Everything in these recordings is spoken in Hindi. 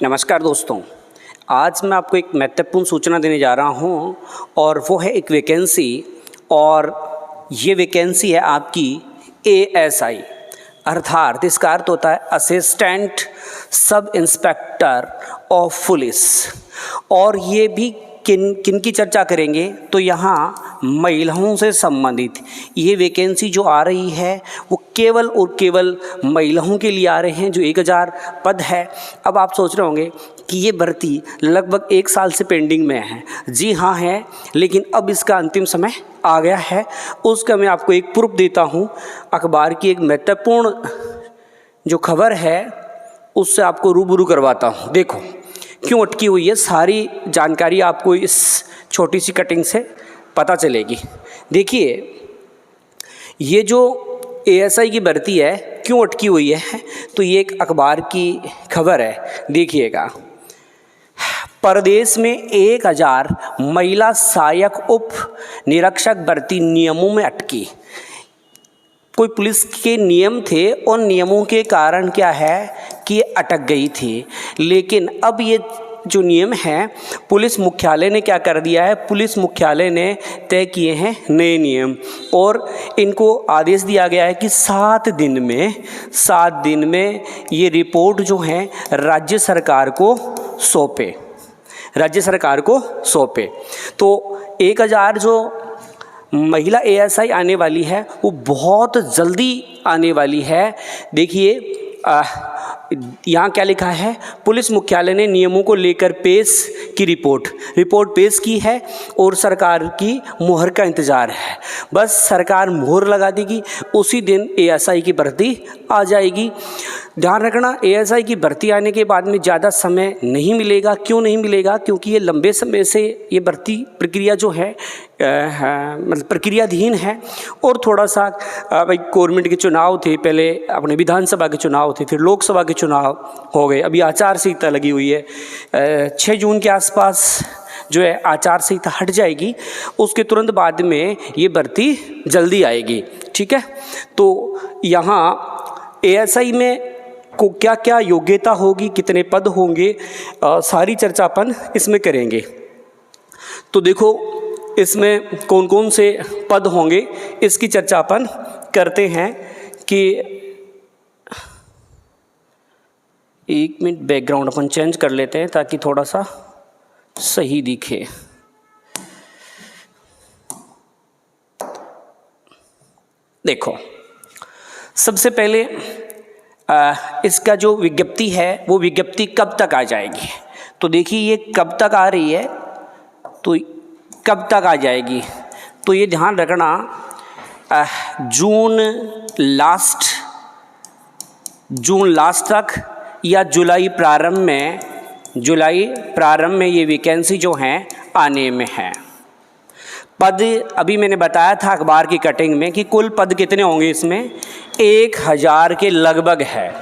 नमस्कार दोस्तों, आज मैं आपको एक महत्वपूर्ण सूचना देने जा रहा हूं और वो है एक वैकेंसी। और ये वैकेंसी है आपकी ASI, अर्थात इसका अर्थ होता है assistant sub inspector of police. और ये भी किन की चर्चा करेंगे तो यहाँ महिलाओं से संबंधित ये वैकेंसी जो आ रही है वो केवल और केवल महिलाओं के लिए आ रहे हैं, जो 1000 पद है। अब आप सोच रहे होंगे कि ये भर्ती लगभग 1 साल से पेंडिंग में है। जी हाँ है, लेकिन अब इसका अंतिम समय आ गया है। उसका मैं आपको एक प्रूफ देता हूँ। अखबार की एक महत्वपूर्ण जो खबर है उससे आपको रूबरू करवाता हूँ। देखो क्यों अटकी हुई है, सारी जानकारी आपको इस छोटी सी कटिंग से पता चलेगी। देखिए ये जो ASI की भर्ती है क्यों अटकी हुई है, तो ये एक अखबार की खबर है। देखिएगा, प्रदेश में 1000 महिला सहायक उप निरीक्षक भर्ती नियमों में अटकी। कोई पुलिस के नियम थे और नियमों के कारण क्या है कि ये अटक गई थी। लेकिन अब ये जो नियम हैं पुलिस मुख्यालय ने क्या कर दिया है, पुलिस मुख्यालय ने तय किए हैं नए नियम और इनको आदेश दिया गया है कि 7 दिन में ये रिपोर्ट जो है राज्य सरकार को सौंपे। तो 1000 जो महिला ASI आने वाली है वो बहुत जल्दी आने वाली है। देखिए यहाँ क्या लिखा है, पुलिस मुख्यालय ने नियमों को लेकर रिपोर्ट पेश की है और सरकार की मुहर का इंतज़ार है। बस सरकार मुहर लगा देगी, उसी दिन ASI की भर्ती आ जाएगी। ध्यान रखना, ASI की भर्ती आने के बाद में ज़्यादा समय नहीं मिलेगा। क्यों नहीं मिलेगा? क्योंकि ये लंबे समय से ये भर्ती प्रक्रिया जो है मतलब प्रक्रियाधीन है। और थोड़ा सा भाई गवर्नमेंट के चुनाव थे, पहले अपने विधानसभा के चुनाव थे, फिर लोकसभा के चुनाव हो गए, अभी आचार संहिता लगी हुई है। 6 जून के आसपास जो है आचार संहिता हट जाएगी, उसके तुरंत बाद में ये भर्ती जल्दी आएगी। ठीक है, तो यहाँ ASI में को क्या क्या योग्यता होगी, कितने पद होंगे, सारी चर्चा अपन इसमें करेंगे। तो देखो इसमें कौन कौन से पद होंगे इसकी चर्चा अपन करते हैं। कि 1 मिनट बैकग्राउंड अपन चेंज कर लेते हैं ताकि थोड़ा सा सही दिखे। देखो सबसे पहले इसका जो विज्ञप्ति है वो विज्ञप्ति कब तक आ जाएगी, तो देखिए ये कब तक आ रही है, तो कब तक आ जाएगी, तो ये ध्यान रखना जून लास्ट तक या जुलाई प्रारंभ में ये वैकेंसी जो हैं आने में है। पद अभी मैंने बताया था अखबार की कटिंग में कि कुल पद कितने होंगे, इसमें 1000 के लगभग है।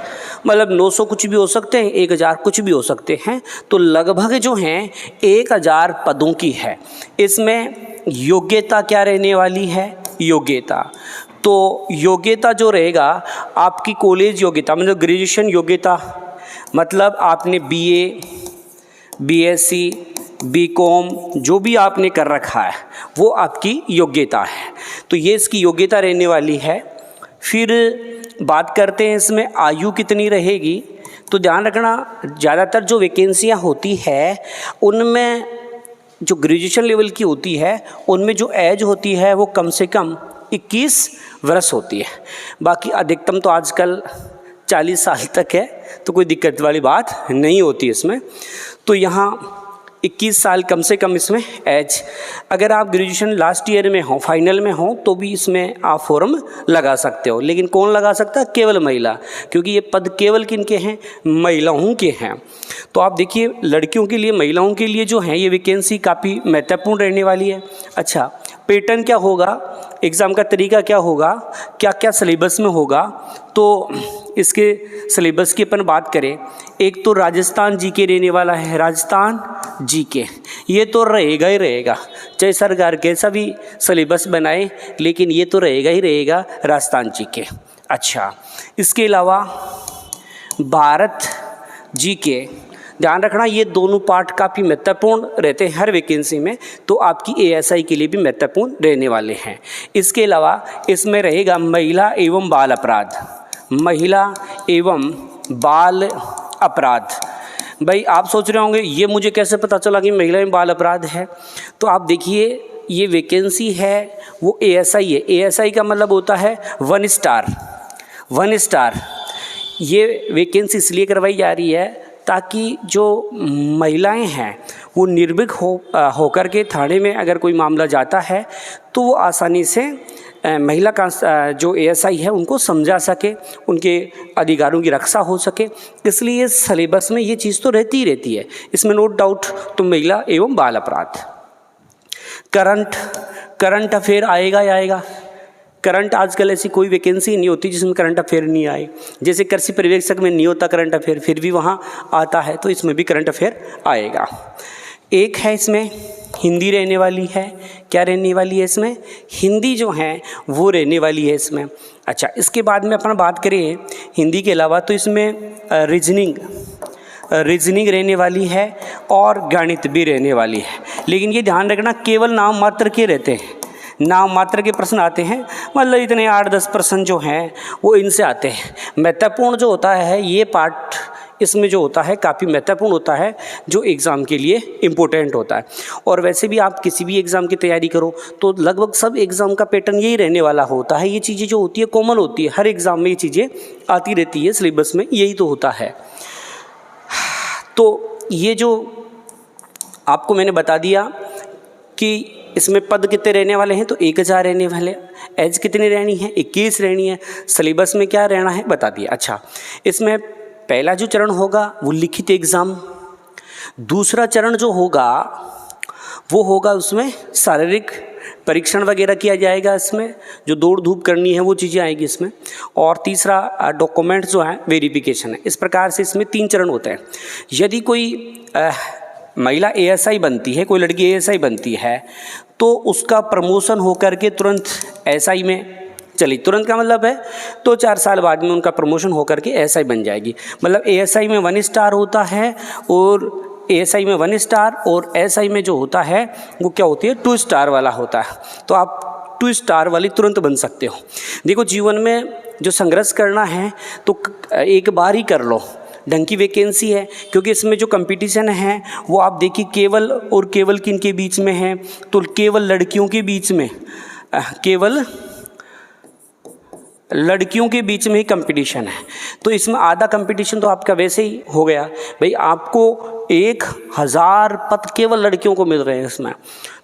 मतलब 900 कुछ भी हो सकते हैं, 1000 कुछ भी हो सकते हैं, तो लगभग जो हैं 1000 पदों की है। इसमें योग्यता क्या रहने वाली है, योग्यता जो रहेगा आपकी कॉलेज योग्यता, मतलब ग्रेजुएशन योग्यता, मतलब आपने BA, BSc, BCom जो भी आपने कर रखा है वो आपकी योग्यता है। तो ये इसकी योग्यता रहने वाली है। फिर बात करते हैं इसमें आयु कितनी रहेगी, तो ध्यान रखना ज़्यादातर जो वैकेंसियाँ होती है उनमें जो ग्रेजुएशन लेवल की होती है उनमें जो एज होती है वो कम से कम 21 वर्ष होती है। बाकी अधिकतम तो आजकल 40 साल तक है, तो कोई दिक्कत वाली बात नहीं होती इसमें। तो यहाँ 21 साल कम से कम इसमें एज। अगर आप ग्रेजुएशन लास्ट ईयर में हो, फाइनल में हो, तो भी इसमें आप फॉर्म लगा सकते हो। लेकिन कौन लगा सकता है? केवल महिला, क्योंकि ये पद केवल किनके हैं? महिलाओं के हैं। तो आप देखिए लड़कियों के लिए, महिलाओं के लिए जो है ये वैकेंसी काफ़ी महत्वपूर्ण रहने वाली है। अच्छा, पैटर्न क्या होगा, एग्ज़ाम का तरीका क्या होगा, क्या क्या सिलेबस में होगा, तो इसके सिलेबस की अपन बात करें, एक तो राजस्थान जीके रहने वाला है। राजस्थान जीके ये तो रहेगा ही रहेगा, चाहे सरकार कैसा भी सिलेबस बनाए, लेकिन ये तो रहेगा ही रहेगा राजस्थान जीके। अच्छा, इसके अलावा भारत जीके ध्यान रखना ये दोनों पार्ट काफ़ी महत्वपूर्ण रहते हैं हर वैकेंसी में, तो आपकी ASI के लिए भी महत्वपूर्ण रहने वाले हैं। इसके अलावा इसमें रहेगा महिला एवं बाल अपराध। महिला एवं बाल अपराध, भाई आप सोच रहे होंगे ये मुझे कैसे पता चला कि महिला एवं बाल अपराध है। तो आप देखिए ये वैकेंसी है वो ASI है। ASI का मतलब होता है 1 स्टार। 1 स्टार ये वैकेंसी इसलिए करवाई जा रही है ताकि जो महिलाएं हैं वो निर्भीक होकर के थाने में अगर कोई मामला जाता है तो वो आसानी से महिला का जो ASI है उनको समझा सके, उनके अधिकारों की रक्षा हो सके। इसलिए सिलेबस में ये चीज़ तो रहती ही रहती है, इसमें नो डाउट। तो महिला एवं बाल अपराध। करंट अफेयर आएगा ही आएगा। करंट आजकल ऐसी कोई वैकेंसी नहीं होती जिसमें करंट अफेयर नहीं आए। जैसे कृषि पर्यवेक्षक में नहीं होता करंट अफेयर, फिर भी वहाँ आता है, तो इसमें भी करंट अफेयर आएगा। एक है इसमें हिंदी रहने वाली है। क्या रहने वाली है इसमें? हिंदी जो है वो रहने वाली है इसमें। अच्छा, इसके बाद में अपना बात करें हिंदी के अलावा तो इसमें रीजनिंग रहने वाली है और गणित भी रहने वाली है। लेकिन ये ध्यान रखना केवल नाम मात्र के रहते हैं, नाम मात्र के प्रश्न आते हैं, मतलब इतने 8-10 प्रश्न जो हैं वो इनसे आते हैं। महत्वपूर्ण जो होता है ये पार्ट इसमें जो होता है काफ़ी महत्वपूर्ण होता है, जो एग्ज़ाम के लिए इम्पोर्टेंट होता है। और वैसे भी आप किसी भी एग्ज़ाम की तैयारी करो तो लगभग सब एग्ज़ाम का पैटर्न यही रहने वाला होता है। ये चीज़ें जो होती है कॉमन होती है, हर एग्ज़ाम में ये चीज़ें आती रहती है, सिलेबस में यही तो होता है। तो ये जो आपको मैंने बता दिया कि इसमें पद कितने रहने वाले हैं, तो 1000 रहने वाले। एज कितनी रहनी है? 21 रहनी है। सिलेबस में क्या रहना है बता दिया। अच्छा, इसमें पहला जो चरण होगा वो लिखित एग्ज़ाम। दूसरा चरण जो होगा वो होगा उसमें शारीरिक परीक्षण वगैरह किया जाएगा, इसमें जो दौड़ धूप करनी है वो चीज़ें आएगी इसमें। और तीसरा डॉक्यूमेंट जो है वेरिफिकेशन है। इस प्रकार से इसमें 3 चरण होते हैं। यदि कोई महिला ASI बनती है, कोई लड़की ASI बनती है तो उसका प्रमोशन होकर के तुरंत SI में चली, तुरंत का मतलब है तो 4 साल बाद में उनका प्रमोशन होकर के SI बन जाएगी। मतलब ASI में 1 स्टार होता है और ASI में 1 स्टार और SI में जो होता है वो क्या होती है 2 स्टार वाला होता है। तो आप 2 स्टार वाली तुरंत बन सकते हो। देखो जीवन में जो संघर्ष करना है तो एक बार ही कर लो, ढंग की वैकेंसी है, क्योंकि इसमें जो कंपटीशन है वो आप देखिए केवल और केवल किन के बीच में है, तो केवल लड़कियों के बीच में, केवल लड़कियों के बीच में ही कंपटीशन है। तो इसमें आधा कंपटीशन तो आपका वैसे ही हो गया। भाई आपको 1000 पद केवल लड़कियों को मिल रहे हैं इसमें,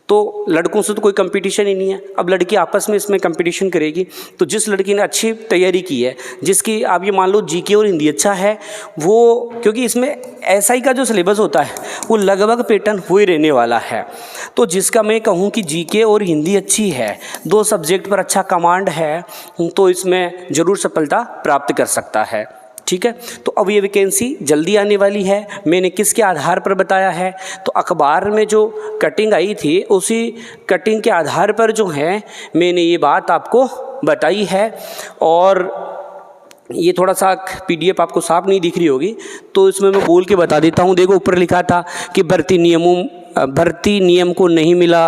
तो लड़कों से तो कोई कंपटीशन ही नहीं है। अब लड़की आपस में इसमें कंपटीशन करेगी। तो जिस लड़की ने अच्छी तैयारी की है, जिसकी आप ये मान लो GK और हिंदी अच्छा है, वो क्योंकि इसमें SI का जो सिलेबस होता है वो लगभग पैटर्न वही रहने वाला है। तो जिसका मैं कहूँ कि GK और हिंदी अच्छी है, 2 सब्जेक्ट पर अच्छा कमांड है, तो इसमें ज़रूर सफलता प्राप्त कर सकता है। ठीक है, तो अब ये वैकेंसी जल्दी आने वाली है। मैंने किसके आधार पर बताया है, तो अखबार में जो कटिंग आई थी उसी कटिंग के आधार पर जो है मैंने ये बात आपको बताई है। और ये थोड़ा सा PDF आपको साफ नहीं दिख रही होगी तो इसमें मैं बोल के बता देता हूँ। देखो ऊपर लिखा था कि भर्ती नियम को नहीं मिला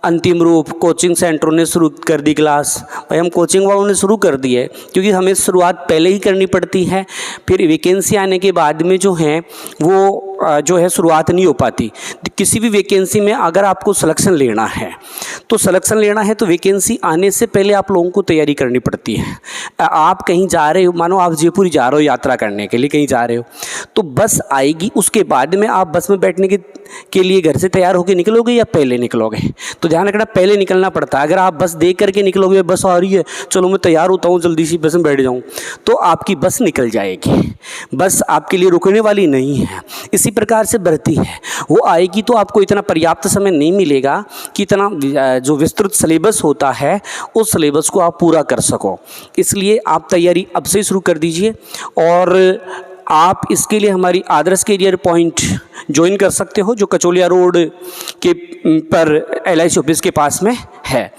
अंतिम रूप, कोचिंग सेंटरों ने शुरू कर दी क्लास। भाई हम कोचिंग वालों ने शुरू कर दी है क्योंकि हमें शुरुआत पहले ही करनी पड़ती है, फिर वैकेंसी आने के बाद में जो है वो जो है शुरुआत नहीं हो पाती। किसी भी वैकेंसी में अगर आपको सिलेक्शन लेना है तो वैकेंसी आने से पहले आप लोगों को तैयारी करनी पड़ती है। आप कहीं जा रहे हो, मानो आप जयपुर जा रहे हो यात्रा करने के लिए, कहीं जा रहे हो तो बस आएगी, उसके बाद में आप बस में बैठने के लिए घर से तैयार होकर निकलोगे या पहले निकलोगे? तो ध्यान रखना पहले निकलना पड़ता है। अगर आप बस देख करके निकलोगे बस आ रही है चलो मैं तैयार होता हूँ जल्दी सी बस में बैठ जाऊँ, तो आपकी बस निकल जाएगी, बस आपके लिए रुकने वाली नहीं है। इसी प्रकार से भर्ती है, वो आएगी तो आपको इतना पर्याप्त समय नहीं मिलेगा कि इतना जो विस्तृत सिलेबस होता है उस सिलेबस को आप पूरा कर सको। इसलिए आप तैयारी अब से शुरू कर दीजिए और आप इसके लिए हमारी आदर्श कैरियर पॉइंट ज्वाइन कर सकते हो जो कचौलिया रोड के पर LIC ऑफिस के पास में है।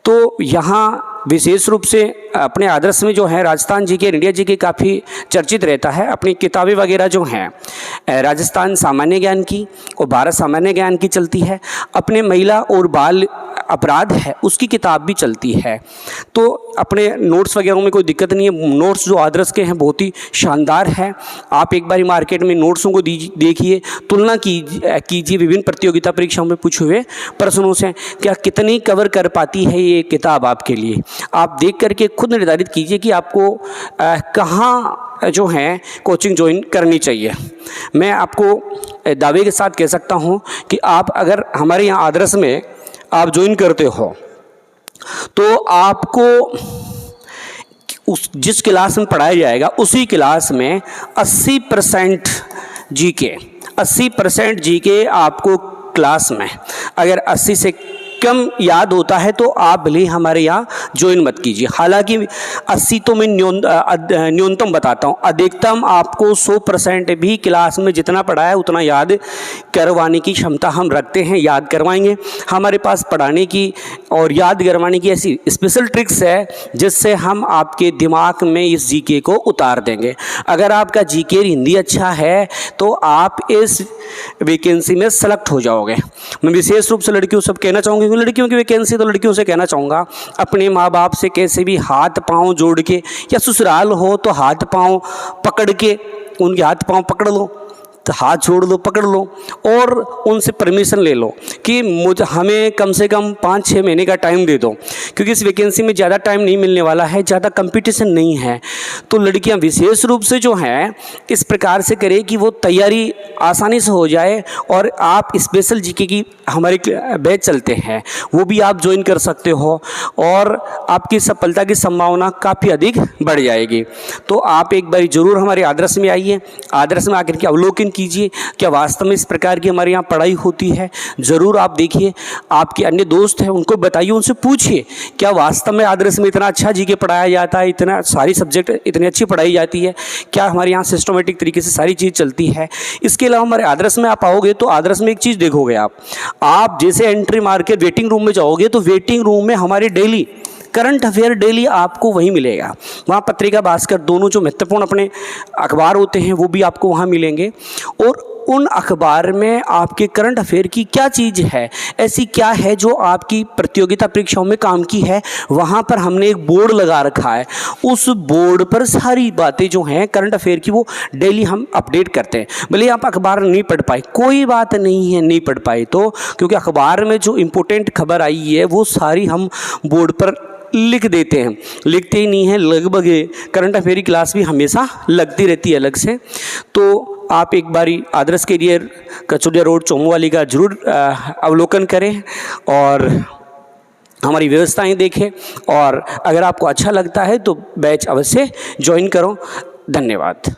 तो यहाँ विशेष रूप से अपने आदर्श में जो है राजस्थान GK, इंडिया GK काफ़ी चर्चित रहता है। अपनी किताबें वगैरह जो हैं राजस्थान सामान्य ज्ञान की और भारत सामान्य ज्ञान की चलती है। अपने महिला और बाल अपराध है उसकी किताब भी चलती है। तो अपने नोट्स वगैरह में कोई दिक्कत नहीं है। नोट्स जो आदर्श के हैं बहुत ही शानदार है। आप एक बार मार्केट में नोट्सों को देखिए, तुलना कीजिए विभिन्न प्रतियोगिता परीक्षाओं में पूछे हुए प्रश्नों से, क्या कितनी कवर कर पाती है ये किताब आपके लिए। आप देख करके खुद निर्धारित कीजिए कि आपको कहाँ जो है कोचिंग ज्वाइन करनी चाहिए। मैं आपको दावे के साथ कह सकता हूँ कि आप अगर हमारे यहाँ आदर्श में आप ज्वाइन करते हो तो आपको उस जिस क्लास में पढ़ाया जाएगा उसी क्लास में 80% जीके आपको क्लास में, अगर 80 से कम याद होता है तो आप भले हमारे यहाँ ज्वाइन मत कीजिए। हालांकि 80 तो मैं न्यूनतम बताता हूँ, अधिकतम आपको 100% भी क्लास में जितना पढ़ा है उतना याद करवाने की क्षमता हम रखते हैं, याद करवाएंगे। हमारे पास पढ़ाने की और याद करवाने की ऐसी स्पेशल ट्रिक्स है जिससे हम आपके दिमाग में इस जीके को उतार देंगे। अगर आपका जीके हिंदी अच्छा है तो आप इस वैकेंसी में सेलेक्ट हो जाओगे। मैं विशेष रूप से लड़कियों सब कहना चाहूँगी, लड़कियों की वैकेंसी तो लड़कियों से कहना चाहूँगा, अपने माँ बाप से कैसे भी हाथ पांव जोड़ के, या ससुराल हो तो हाथ पांव पकड़ के, उनके हाथ पांव पकड़ लो, तो हाथ छोड़ दो, पकड़ लो और उनसे परमिशन ले लो कि हमें कम से कम 5-6 महीने का टाइम दे दो, क्योंकि इस वैकेंसी में ज़्यादा टाइम नहीं मिलने वाला है, ज़्यादा कंपटीशन नहीं है। तो लड़कियां विशेष रूप से जो हैं इस प्रकार से करें कि वो तैयारी आसानी से हो जाए। और आप स्पेशल जीके की हमारे बैच चलते हैं, वो भी आप ज्वाइन कर सकते हो और आपकी सफलता की संभावना काफ़ी अधिक बढ़ जाएगी। तो आप एक बार ज़रूर हमारे आदर्श में आइए, आदर्श में आकर के अवलोकन कीजिए क्या वास्तव में इस प्रकार की हमारे यहाँ पढ़ाई होती है। ज़रूर आप देखिए, आपके अन्य दोस्त हैं उनको बताइए, उनसे पूछिए क्या वास्तव में आदर्श में इतना अच्छा जीके पढ़ाया जाता है, इतना सारी सब्जेक्ट इतनी अच्छी पढ़ाई जाती है, क्या हमारे यहाँ सिस्टमेटिक तरीके से सारी चीज़ चलती है। इसके अलावा हमारे आदर्श में आप आओगे तो आदर्श में एक चीज़ देखोगे, आप जैसे एंट्री मार के वेटिंग रूम में जाओगे तो वेटिंग रूम में हमारी डेली करंट अफेयर डेली आपको वहीं मिलेगा। वहाँ पत्रिका भास्कर दोनों जो महत्वपूर्ण अपने अखबार होते हैं वो भी आपको वहाँ मिलेंगे। और उन अखबार में आपके करंट अफेयर की क्या चीज़ है, ऐसी क्या है जो आपकी प्रतियोगिता परीक्षाओं में काम की है, वहाँ पर हमने एक बोर्ड लगा रखा है। उस बोर्ड पर सारी बातें जो हैं करंट अफेयर की वो डेली हम अपडेट करते हैं। भले आप अखबार नहीं पढ़ पाए, कोई बात नहीं है, नहीं पढ़ पाए तो, क्योंकि अखबार में जो इम्पोर्टेंट खबर आई है वो सारी हम बोर्ड पर लिख देते हैं। लिखते ही नहीं है, लगभग करंट अफेयर की क्लास भी हमेशा लगती रहती है अलग से। तो आप एक बारी आदर्श कैरियर कचौड़िया रोड चोमवाली का जरूर अवलोकन करें और हमारी व्यवस्थाएं देखें, और अगर आपको अच्छा लगता है तो बैच अवश्य ज्वाइन करो। धन्यवाद।